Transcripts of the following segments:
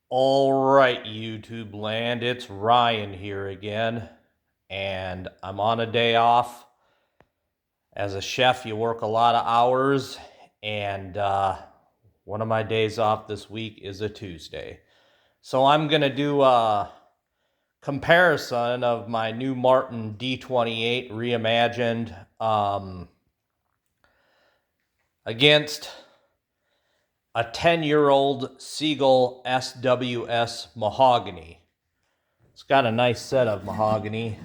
All right, YouTube land, it's Ryan here again, and I'm on a day off. As a chef, you work a lot of hours, and one of my days off this week is a Tuesday. So I'm going to do a comparison of my new Martin D28 reimagined against a 10-year-old Seagull SWS mahogany. It's got a nice set of mahogany,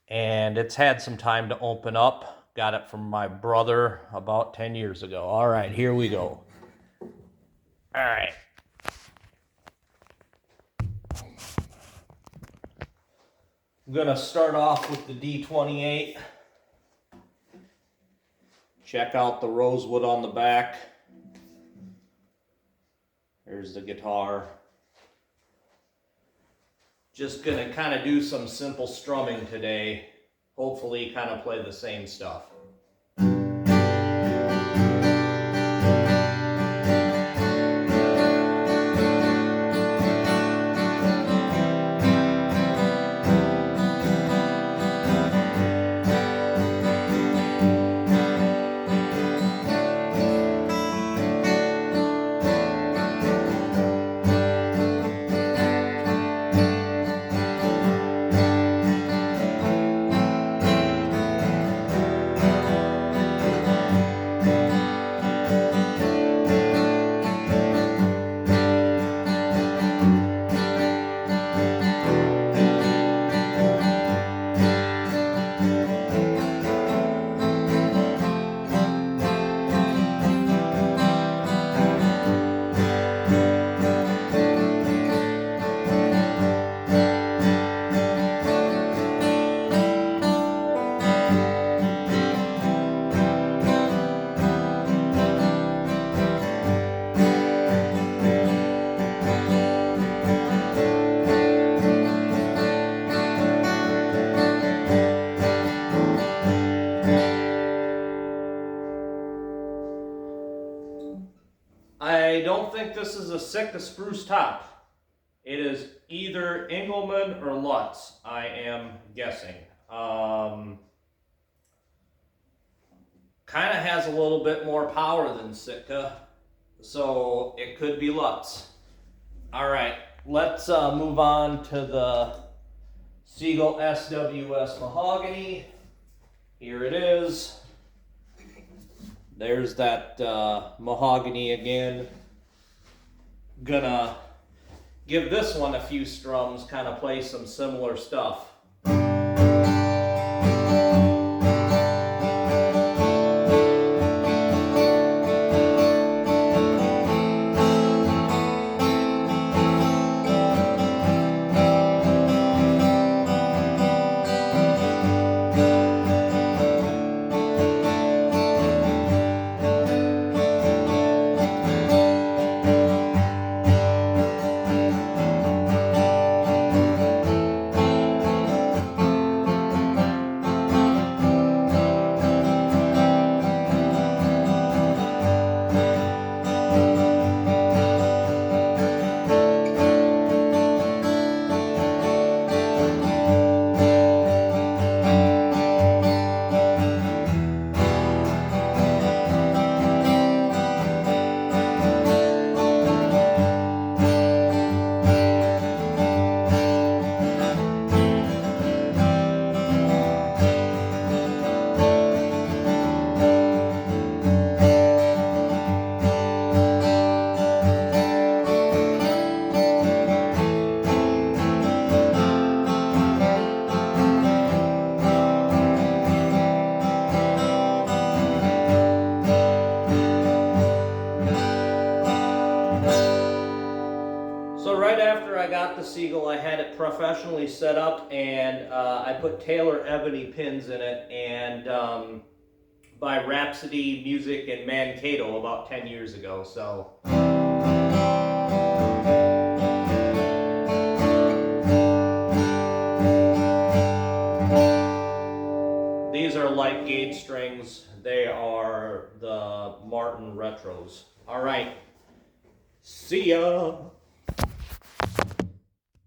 and it's had some time to open up. Got it from my brother about 10 years ago. All right, here we go. All right. I'm going to start off with the D28. Check out the rosewood on the back. There's the guitar. Just going to kind of do some simple strumming today. Hopefully kind of play the same stuff. I don't think this is a Sitka spruce top. It is either Engelmann or Lutz, I am guessing. Kind of has a little bit more power than Sitka, so it could be Lutz. All right, let's move on to the Seagull SWS mahogany. Here it is. There's that mahogany again. Gonna give this one a few strums, kind of play some similar stuff. So right after I got the Seagull, I had it professionally set up, and I put Taylor ebony pins in it, and by Rhapsody Music in Mankato about 10 years ago. So these are light gauge strings. They are the Martin Retros. All right. See ya.